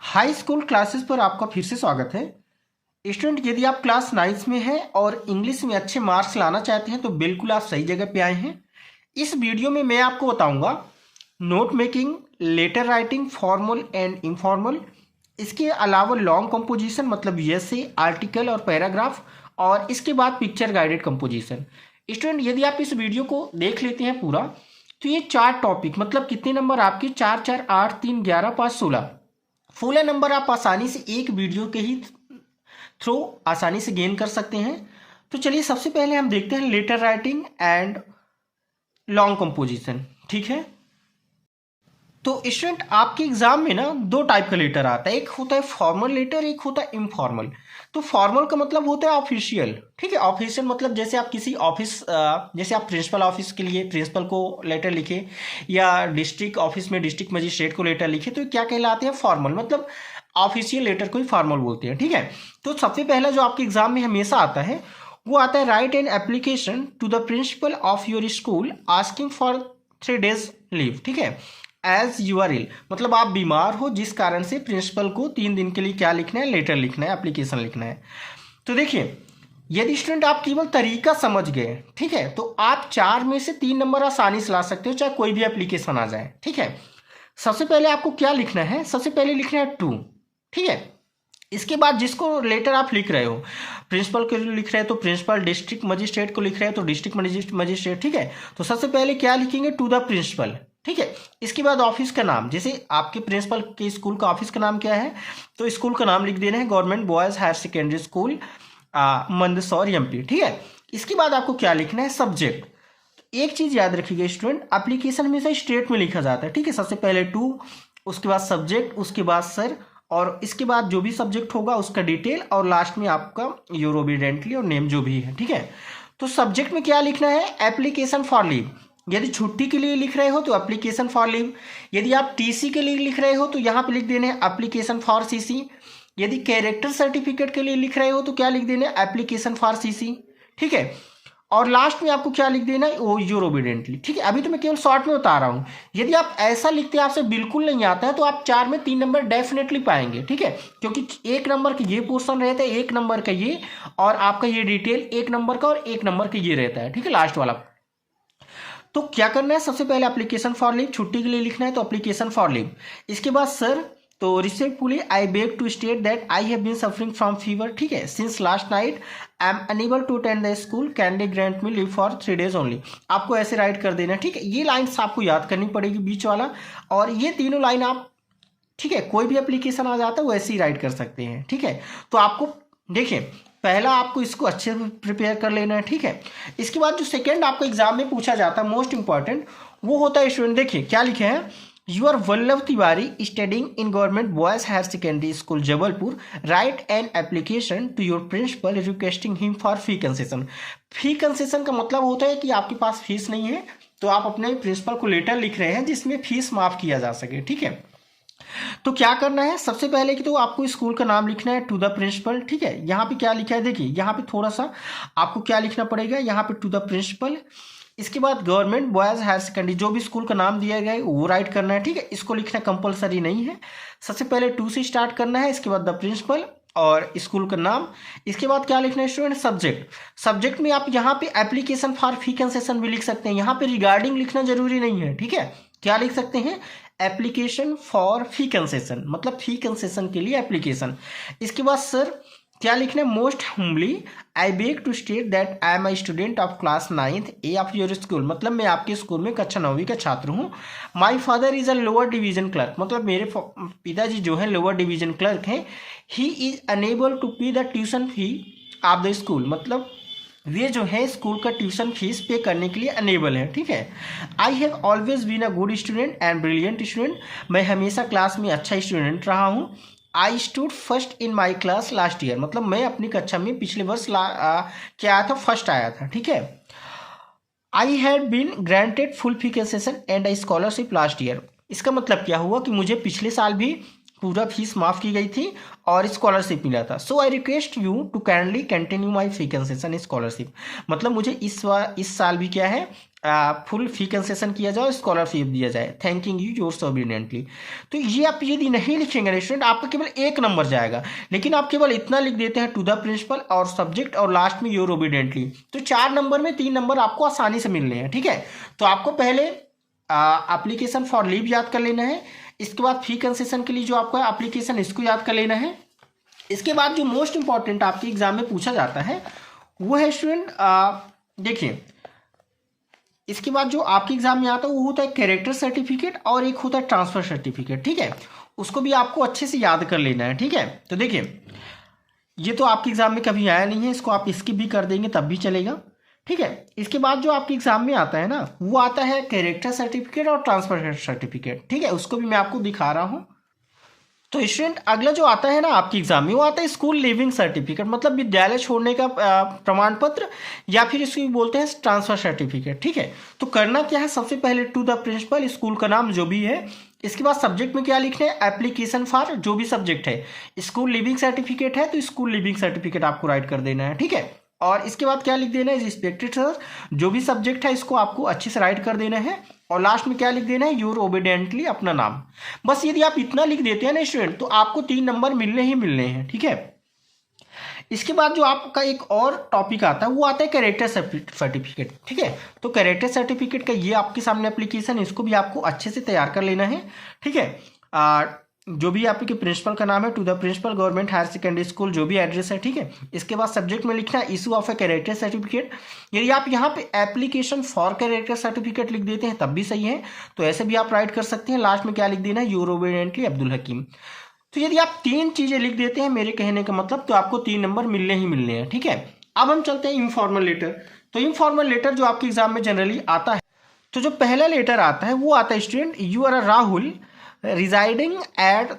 High school classes पर आपका फिर से स्वागत है। स्टूडेंट, यदि आप क्लास 9 में हैं और इंग्लिश में अच्छे मार्क्स लाना चाहते हैं तो बिल्कुल आप सही जगह पे आए हैं। इस वीडियो में मैं आपको बताऊंगा note making, letter writing, formal and informal, इसके अलावा लॉन्ग कंपोजिशन मतलब एसे, आर्टिकल और पैराग्राफ, और इसके बाद पिक्चर गाइडेड कंपोजिशन। स्टूडेंट, यदि आप इस वीडियो को देख लेते हैं पूरा तो ये 4 टॉपिक मतलब कितने नंबर आपके 4 4 8 3 11 5 16 फुल नंबर आप आसानी से एक वीडियो के ही थ्रू आसानी से गेन कर सकते हैं। तो चलिए सबसे पहले हम देखते हैं letter writing and long composition. ठीक है, तो स्टूडेंट आपके एग्जाम में ना 2 टाइप का लेटर आता है, एक होता है फॉर्मल लेटर, एक होता है इनफॉर्मल। तो फॉर्मल का मतलब होता है ऑफिशियल। ठीक है, ऑफिशियल मतलब जैसे आप किसी ऑफिस, जैसे आप प्रिंसिपल ऑफिस के लिए प्रिंसिपल को लेटर लिखे या डिस्ट्रिक्ट ऑफिस में डिस्ट्रिक्ट मजिस्ट्रेट को लेटर लिखे तो क्या कहलाते हैं, फॉर्मल, मतलब ऑफिशियल लेटर को ही फॉर्मल बोलते हैं। ठीक है, तो सबसे पहला जो आपके एग्जाम में हमेशा आता है वो आता है write an application to the principal of your school asking for 3 days leave. ठीक है, एज यू आर इल मतलब आप बीमार हो जिस कारण से प्रिंसिपल को 3 दिन के लिए क्या लिखना है, लेटर लिखना है, एप्लीकेशन लिखना है। तो देखिए, यदि स्टूडेंट आप केवल तरीका समझ गए, ठीक है, तो आप 4 में से 3 नंबर आसानी से ला सकते हो, चाहे कोई भी एप्लीकेशन आ जाए। ठीक है, सबसे पहले आपको क्या लिखना है, सबसे पहले लिखना है टू। ठीक है, इसके बाद जिसको लेटर आप लिख रहे हो, प्रिंसिपल को लिख रहे हैं तो प्रिंसिपल, डिस्ट्रिक्ट मजिस्ट्रेट को लिख रहे हैं तो डिस्ट्रिक्ट मजिस्ट्रेट। ठीक है, तो सबसे पहले क्या लिखेंगे, टू द प्रिंसिपल। ठीक है, इसके बाद ऑफिस का नाम, जैसे आपके प्रिंसिपल के स्कूल का ऑफिस का नाम क्या है, तो स्कूल का नाम लिख देना है government boys higher secondary school Mandsaur MP. ठीक है, इसके बाद आपको क्या लिखना है, सब्जेक्ट। एक चीज याद रखिएगा स्टूडेंट, एप्लीकेशन हमेशा स्ट्रेट में लिखा जाता है। ठीक है, सबसे पहले टू, उसके बाद सब्जेक्ट, उसके बाद सर, और इसके बाद जो भी सब्जेक्ट होगा उसका डिटेल, और लास्ट में आपका योर ओबीडिएंटली और नेम जो भी है। ठीक है, तो सब्जेक्ट में क्या लिखना है, एप्लीकेशन फॉर लीव। यदि छुट्टी के लिए लिख रहे हो तो एप्लीकेशन फॉर लीव, यदि आप टीसी के लिए लिख रहे हो तो यहाँ पे लिख देना है एप्लीकेशन फॉर सीसी, यदि कैरेक्टर सर्टिफिकेट के लिए लिख रहे हो तो क्या लिख देना है, एप्लीकेशन फॉर सीसी। ठीक है, और लास्ट में आपको क्या लिख देना है, वो योर ओबीडिएंटली। ठीक है, अभी तो मैं केवल शॉर्ट में बता रहा हूँ, यदि आप ऐसा लिखते हैं आपसे बिल्कुल नहीं आता है तो आप 4 में 3 नंबर डेफिनेटली पाएंगे। ठीक है, क्योंकि 1 नंबर का ये पोर्शन रहता है, 1 नंबर का ये, और आपका ये डिटेल 1 नंबर का और 1 नंबर का ये रहता है। ठीक है, लास्ट वाला। तो क्या करना है, सबसे पहले एप्लीकेशन फॉर लीव, छुट्टी के लिए लिखना है तो एप्लीकेशन फॉर लीव। इसके बाद सर, तो respectfully I beg to state that I have been suffering from fever. ठीक है, since last night I am unable to attend the school, can they grant me leave for 3 days only. आपको ऐसे right कर देना। ठीक है, ये lines आपको याद करनी पड़ेगी बीच वाला, और ये तीनों लाइन आप, ठीक है, कोई भी एप्लीकेशन आ जाता है वैसे ही राइट कर सकते हैं। ठीक है, तो आपको देखिए, पहला आपको इसको अच्छे से प्रिपेयर कर लेना है। ठीक है, इसके बाद जो सेकंड आपको एग्जाम में पूछा जाता है मोस्ट इंपॉर्टेंट, वो होता है स्टूडेंट, देखिए क्या लिखे हैं, you are Vallabh Tiwari studying in government boys higher secondary school Jabalpur, write an application to your principal requesting him for fee concession. Fee concession का मतलब होता है कि आपके पास फीस नहीं है तो आप अपने प्रिंसिपल को लेटर लिख रहे हैं जिसमें फीस माफ किया जा सके। ठीक है, तो क्या करना है, सबसे पहले कि तो आपको स्कूल का नाम लिखना है, टू द प्रिंसिपल। ठीक है, यहाँ पे क्या लिखा है, देखिए यहाँ पे थोड़ा सा आपको क्या लिखना पड़ेगा, यहाँ पे टू द प्रिंसिपल। इसके बाद गवर्नमेंट बॉयज हायर सेकेंडरी, जो भी स्कूल का नाम दिया गया है वो राइट करना है। ठीक है, इसको लिखना कंपलसरी नहीं है, सबसे पहले टू से स्टार्ट करना है, इसके बाद द प्रिंसिपल और स्कूल का नाम। इसके बाद क्या लिखना है स्टूडेंट, सब्जेक्ट। सब्जेक्ट में आप यहाँ पे एप्लीकेशन फॉर फी कंसेशन भी लिख सकते हैं, यहाँ पे रिगार्डिंग लिखना जरूरी नहीं है। ठीक है, क्या लिख सकते हैं, एप्लीकेशन फॉर फी कंसेशन, मतलब फी कंसेशन के लिए एप्लीकेशन। इसके बाद सर क्या लिखना है, most humbly I beg to state that I am I student of class 9th A of your school, मतलब मैं आपके स्कूल में कक्षा 9वीं का छात्र हूँ। My father is a lower division clerk, मतलब मेरे पिताजी जो है लोअर डिवीजन क्लर्क हैं। ही इज अनेबल टू पे the tuition fee of the school, मतलब वे जो है स्कूल का ट्यूशन फीस पे करने के लिए अनेबल है। ठीक है, I have always been a good student and brilliant student, मैं हमेशा क्लास में अच्छा स्टूडेंट रहा हूँ। I stood first in my class last year, मतलब मैं अपनी कक्षा में पिछले वर्ष क्या आया था, फर्स्ट आया था। ठीक है, I had been granted full fee concession and a scholarship last year, इसका मतलब क्या हुआ कि मुझे पिछले साल भी पूरा फीस माफ़ की गई थी और स्कॉलरशिप मिला था। So I request you to kindly continue my fee concession scholarship. मतलब मुझे इस साल भी क्या है फुल फी कंसेशन किया जाए, स्कॉलरशिप दिया जाए। Thanking you yours obediently. तो ये आप यदि नहीं लिखेंगे स्टूडेंट, आपका केवल 1 नंबर जाएगा। लेकिन आप केवल इतना लिख देते हैं टू द प्रिंसिपल और सब्जेक्ट और लास्ट में योर ओबिडियंटली, तो 4 नंबर में 3 नंबर आपको आसानी से मिलने हैं। ठीक है, तो आपको पहले एप्लीकेशन फॉर लीव याद कर लेना है। इसके बाद फी कंसेशन के लिए जो आपका एप्लीकेशन, इसको याद कर लेना है। इसके बाद जो मोस्ट इंपॉर्टेंट आपके एग्जाम में पूछा जाता है वो है स्टूडेंट, देखिए इसके बाद जो आपके एग्जाम में आता है वो होता है कैरेक्टर सर्टिफिकेट और एक होता है ट्रांसफर सर्टिफिकेट। ठीक है, उसको भी आपको अच्छे से याद कर लेना है। ठीक है, तो देखिए ये तो आपके एग्जाम में कभी आया नहीं है, इसको आप स्किप भी कर देंगे तब भी चलेगा। ठीक है, इसके बाद जो आपके एग्जाम में आता है ना वो आता है कैरेक्टर सर्टिफिकेट और ट्रांसफर सर्टिफिकेट। ठीक है, उसको भी मैं आपको दिखा रहा हूँ। तो स्टूडेंट अगला जो आता है ना आपके एग्जाम में वो आता है स्कूल लिविंग सर्टिफिकेट, मतलब विद्यालय छोड़ने का प्रमाण पत्र, या फिर इसको बोलते हैं ट्रांसफर सर्टिफिकेट। ठीक है, तो करना क्या है, सबसे पहले टू द प्रिंसिपल, स्कूल का नाम जो भी है। इसके बाद सब्जेक्ट में क्या लिखना है, एप्लीकेशन फॉर जो भी सब्जेक्ट है। स्कूल लिविंग सर्टिफिकेट है तो स्कूल लिविंग सर्टिफिकेट आपको राइट कर देना है। ठीक है, और इसके बाद क्या लिख देना है, रिस्पेक्टेड सर जो भी सब्जेक्ट है इसको आपको अच्छे से राइट कर देना है। और लास्ट में क्या लिख देना है, योर ओबीडियंटली, अपना नाम। बस यदि आप इतना लिख देते हैं ना स्टूडेंट तो आपको 3 नंबर मिलने ही मिलने हैं। ठीक है, इसके बाद जो आपका एक और टॉपिक आता है वो आता है कैरेक्टर सर्टिफिकेट। ठीक है, तो कैरेक्टर सर्टिफिकेट का ये आपके सामने एप्लीकेशन, इसको भी आपको अच्छे से तैयार कर लेना है। ठीक है, जो भी आपके प्रिंसिपल का नाम है to the principal government higher secondary school, जो भी एड्रेस है। ठीक है, इसके बाद सब्जेक्ट में लिखना है issue of a character certificate. यदि आप यहाँ पे एप्लीकेशन फॉर कैरेक्टर सर्टिफिकेट लिख देते हैं तब भी सही है, तो ऐसे भी आप राइट कर सकते हैं। लास्ट में क्या लिख देना है, योर ओबीडियंटली अब्दुल हकीम। तो यदि आप 3 चीजें लिख देते हैं मेरे कहने का मतलब, तो आपको 3 नंबर मिलने ही मिलने हैं। ठीक है, अब हम चलते हैं इनफॉर्मल लेटर। तो इनफॉर्मल लेटर जो आपके एग्जाम में जनरली आता है, तो जो पहला लेटर आता है वो आता है student, you are a Rahul residing at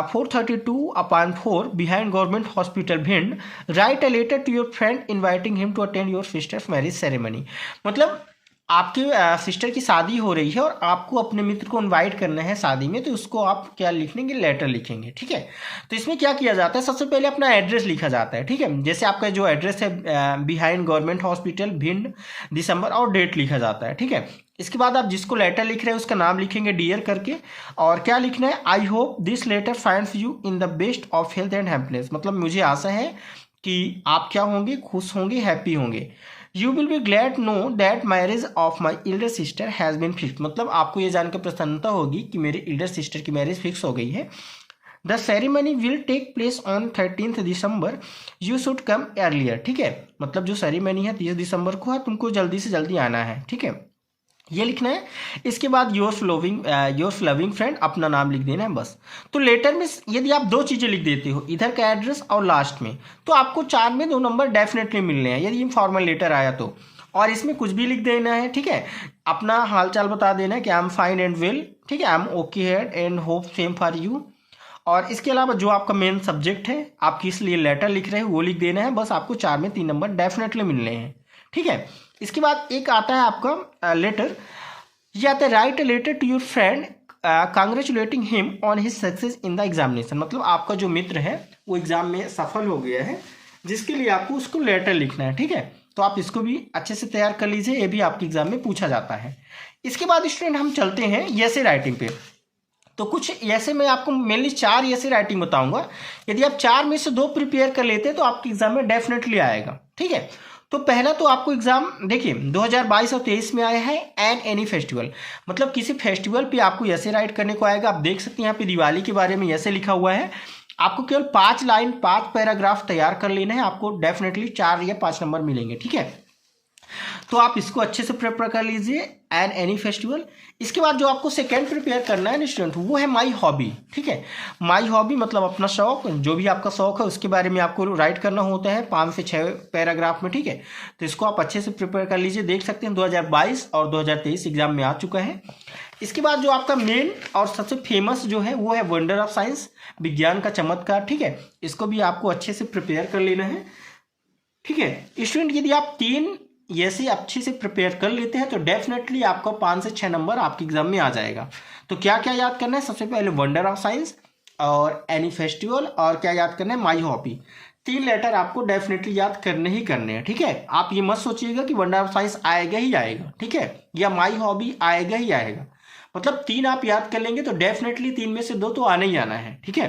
432/4 behind government hospital Bhind, write a letter to your friend inviting him to attend your sister's marriage ceremony। मतलब आपके सिस्टर की शादी हो रही है और आपको अपने मित्र को इनवाइट करना है शादी में, तो उसको आप क्या लिखेंगे, लेटर लिखेंगे। ठीक है, तो इसमें क्या किया जाता है, सबसे पहले अपना एड्रेस लिखा जाता है। ठीक है, जैसे आपका जो एड्रेस है बिहाइंड गवर्नमेंट हॉस्पिटल भिंड, दिसंबर और डेट लिखा जाता है। ठीक है, इसके बाद आप जिसको लेटर लिख रहे हैं उसका नाम लिखेंगे डियर करके, और क्या लिखना है, I hope this letter finds you in the best of health and happiness. मतलब मुझे आशा है कि आप क्या होंगे, खुश होंगे, हैप्पी होंगे। You will be glad know that marriage of my elder sister has been fix. मतलब आपको ये जानकर प्रसन्नता होगी कि मेरे एल्डर सिस्टर की मैरिज फिक्स हो गई है। The ceremony will take place on 13 December, you should come earlier. ठीक है, मतलब जो सेरेमनी है 30 दिसंबर को है, तुमको जल्दी से जल्दी आना है। ठीक है, ये लिखना है। इसके बाद योर्स लविंग फ्रेंड, अपना नाम लिख देना है बस। तो लेटर में यदि आप 2 चीज़ें लिख देते हो, इधर का एड्रेस और लास्ट में, तो आपको 4 में 2 नंबर डेफिनेटली मिलने हैं यदि इनफॉर्मल लेटर आया तो। और इसमें कुछ भी लिख देना है। ठीक है, अपना हालचाल बता देना है कि I am fine and well. ठीक है, I am okay head and hope same for you. और इसके अलावा जो आपका मेन सब्जेक्ट है, आप किस लिए लेटर लिख रहे हैं वो लिख देना है बस। आपको 4 में 3 नंबर डेफिनेटली मिलने हैं। ठीक है, इसके बाद एक आता है आपका लेटर, ये आता है write a letter to your friend congratulating him on his success in the examination. मतलब आपका जो मित्र है वो एग्जाम में सफल हो गया है, जिसके लिए आपको उसको लेटर लिखना है। ठीक है, तो आप इसको भी अच्छे से तैयार कर लीजिए, ये भी आपके एग्जाम में पूछा जाता है। इसके बाद स्टूडेंट हम चलते हैं ऐसे राइटिंग पे। तो कुछ ऐसे मैं आपको मेनली 4 ऐसे राइटिंग बताऊंगा। यदि आप 4 में से 2 प्रिपेयर कर लेते हैं तो आपके एग्जाम में डेफिनेटली आएगा। ठीक है, तो पहला तो आपको एग्जाम देखिए 2022 और 23 में आया है एन एनी फेस्टिवल, मतलब किसी फेस्टिवल पे आपको ऐसे राइट करने को आएगा। आप देख सकते हैं यहाँ पे दिवाली के बारे में ऐसे लिखा हुआ है। आपको केवल 5 लाइन 5 पैराग्राफ तैयार कर लेना है, आपको डेफिनेटली 4 या 5 नंबर मिलेंगे। ठीक है, तो आप इसको अच्छे से प्रिपेयर कर लीजिए, एन एनी फेस्टिवल। इसके बाद जो आपको सेकेंड प्रिपेयर करना है ना स्टूडेंट, वो है माई हॉबी। ठीक है, माई हॉबी मतलब अपना शौक, जो भी आपका शौक है उसके बारे में आपको राइट करना होता है 5 से 6 पैराग्राफ में। ठीक है, तो इसको आप अच्छे से प्रिपेयर कर लीजिए। देख सकते हैं 2022 और 2023 एग्जाम में आ चुका है। इसके बाद जो आपका मेन और सबसे फेमस जो है वो है वंडर ऑफ साइंस, विज्ञान का चमत्कार। ठीक है, इसको भी आपको अच्छे से प्रिपेयर कर लेना है। ठीक है स्टूडेंट, यदि आप 3 ऐसे अच्छे से प्रिपेयर कर लेते हैं तो डेफिनेटली आपका 5 से 6 नंबर आपके एग्जाम में आ जाएगा। तो क्या क्या याद करना है, सबसे पहले वंडर ऑफ साइंस, और एनी फेस्टिवल और क्या याद करना है, माई हॉबी। 3 लेटर आपको डेफिनेटली याद करने ही करने हैं, ठीक है। आप ये मत सोचिएगा कि वंडर ऑफ साइंस आएगा ही आएगा, ठीक है, या माई हॉबी आएगा ही आएगा। मतलब 3 आप याद कर लेंगे तो डेफिनेटली 3 में से 2 तो आना ही आना है, ठीक है।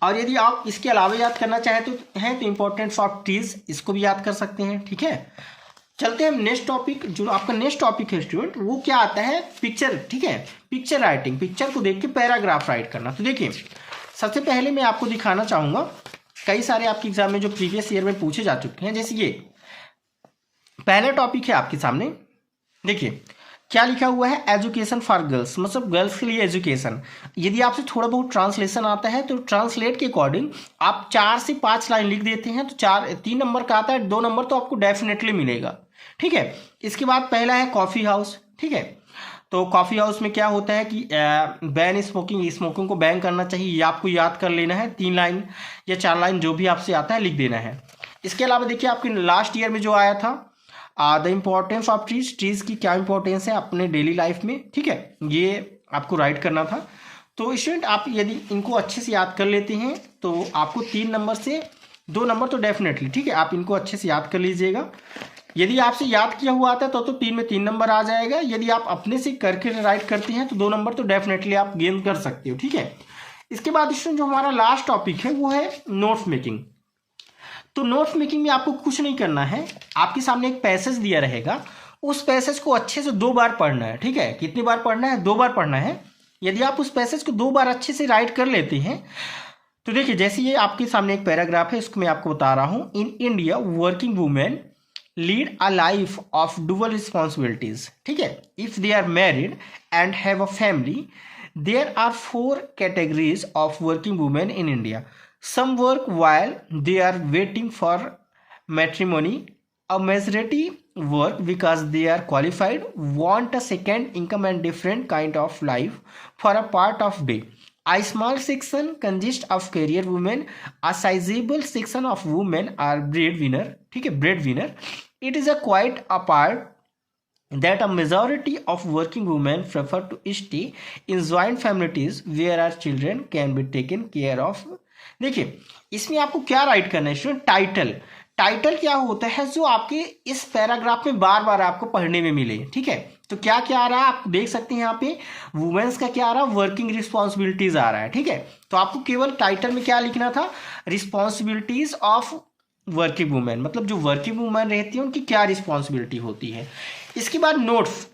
और यदि आप इसके अलावा याद करना चाहें तो इंपॉर्टेंस ऑफ ट्रीज, इसको भी याद कर सकते हैं, ठीक है। चलते हैं नेक्स्ट टॉपिक। जो आपका नेक्स्ट टॉपिक है स्टूडेंट, वो क्या आता है, पिक्चर, ठीक है। पिक्चर राइटिंग, पिक्चर को देख के पैराग्राफ राइट करना। तो देखिए, सबसे पहले मैं आपको दिखाना चाहूंगा, कई सारे आपके एग्जाम में जो प्रीवियस ईयर में पूछे जा चुके हैं, जैसे ये पहला टॉपिक है आपके सामने। देखिए क्या लिखा हुआ है, एजुकेशन फॉर गर्ल्स, मतलब गर्ल्स के लिए एजुकेशन। यदि आपसे थोड़ा बहुत ट्रांसलेशन आता है तो ट्रांसलेट के अकॉर्डिंग आप 4 से 5 लाइन लिख देते हैं तो 3 नंबर का आता है, 2 नंबर तो आपको डेफिनेटली मिलेगा, ठीक है। इसके बाद पहला है कॉफ़ी हाउस, ठीक है। तो कॉफ़ी हाउस में क्या होता है कि बैन स्मोकिंग, स्मोकिंग को बैन करना चाहिए, ये आपको याद कर लेना है। 3 लाइन या 4 लाइन जो भी आपसे आता है लिख देना है। इसके अलावा देखिए आपके लास्ट ईयर में जो आया था the importance of trees, trees की क्या इंपॉर्टेंस है अपने डेली लाइफ में, ठीक है, ये आपको राइट करना था। तो स्टूडेंट आप यदि इनको अच्छे से याद कर लेते हैं तो आपको 3 नंबर से 2 नंबर तो डेफिनेटली, ठीक है, आप इनको अच्छे से याद कर लीजिएगा। यदि आपसे याद किया हुआ आता है तो 3 में 3 नंबर आ जाएगा। यदि आप अपने से करके राइट करते हैं तो 2 नंबर तो डेफिनेटली आप गेन कर सकते हो, ठीक है। इसके बाद स्टूडेंट जो हमारा लास्ट टॉपिक है वो है नोट्स मेकिंग। तो नोट्स मेकिंग में आपको कुछ नहीं करना है, आपके सामने एक पैसेज दिया रहेगा, उस पैसेज को अच्छे से 2 बार पढ़ना है, ठीक है। कितनी बार पढ़ना है, 2 बार पढ़ना है। यदि आप उस पैसेज को 2 बार अच्छे से राइट कर लेते हैं तो देखिए, जैसे ये आपके सामने एक पैराग्राफ है, इसको मैं आपको बता रहा हूं। In India working women lead a life of dual responsibilities, ठीक है। If they are married and have a family, there are 4 categories of working women in India. Some work while they are waiting for matrimony. A majority work because they are qualified, want a second income and different kind of life for a part of day. A small section consists of career women. A sizable section of women are breadwinner. ठीक है, breadwinner. It is a quite apart that a majority of working women prefer to stay in joint families where our children can be taken care of. देखिए इसमें आपको क्या right करना है student, title. Title क्या होता है जो आपके इस पैराग्राफ में बार बार आपको पढ़ने में मिले, ठीक है। तो क्या क्या आ रहा है आप देख सकते हैं यहाँ पे, वुमेन्स का क्या आ रहा है, वर्किंग रिस्पॉन्सिबिलिटीज आ रहा है, ठीक है। तो आपको केवल टाइटल में क्या लिखना था, रिस्पॉन्सिबिलिटीज ऑफ वर्किंग वुमेन, मतलब जो वर्किंग वुमेन रहती है उनकी क्या रिस्पॉन्सिबिलिटी होती है। इसके बाद नोट्स,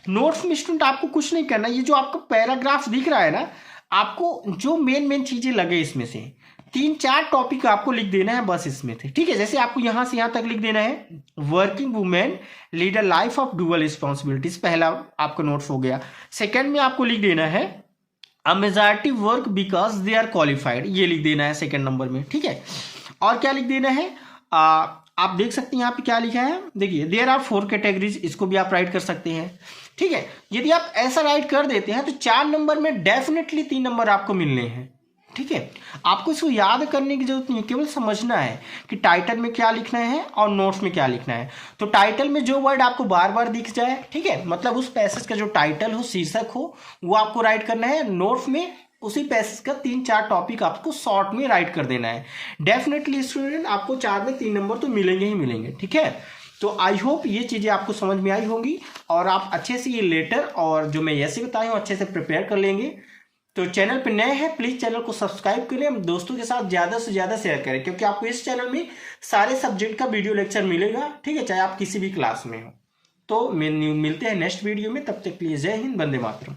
नोट्स में स्टूडेंट आपको कुछ नहीं करना, ये जो आपको पैराग्राफ दिख रहा है ना, आपको जो मेन चीजें लगे इसमें से 3-4 टॉपिक आपको लिख देना है बस इसमें थे, ठीक है। जैसे आपको यहां से यहां तक लिख देना है, working women lead a life of dual responsibilities, पहला आपका नोट्स हो गया। सेकंड में आपको लिख देना है a majority work because they are qualified, ये लिख देना है सेकंड नंबर में, ठीक है। और क्या लिख देना है, आप देख सकते हैं यहाँ पे क्या लिखा है, देखिए देयर आर 4 कैटेगरीज, इसको भी आप राइट कर सकते हैं, ठीक है। यदि आप ऐसा राइट कर देते हैं तो 4 नंबर में डेफिनेटली 3 नंबर आपको मिलने हैं, ठीक है। आपको इसको याद करने की जरूरत नहीं है, केवल समझना है कि टाइटल में क्या लिखना है और नोट्स में क्या लिखना है। तो टाइटल में जो वर्ड आपको बार बार दिख जाए, ठीक है, मतलब उस पैसेज का जो टाइटल हो, शीर्षक हो, वो आपको राइट करना है। नोट्स में उसी पैसेज का 3-4 टॉपिक आपको शॉर्ट में राइट कर देना है। डेफिनेटली स्टूडेंट आपको 4 में 3 नंबर तो मिलेंगे ही मिलेंगे, ठीक है। तो आई होप ये चीज़ें आपको समझ में आई होंगी और आप अच्छे से ये लेटर और जो मैं ऐसे बताया हूँ अच्छे से प्रिपेयर कर लेंगे। तो चैनल पे नए हैं प्लीज़ चैनल को सब्सक्राइब करें, दोस्तों के साथ ज़्यादा से ज़्यादा शेयर करें, क्योंकि आपको इस चैनल में सारे सब्जेक्ट का वीडियो लेक्चर मिलेगा, ठीक है, चाहे आप किसी भी क्लास में हो। तो मिलते हैं नेक्स्ट वीडियो में, तब तक के लिए जय हिंद, वंदे मातरम।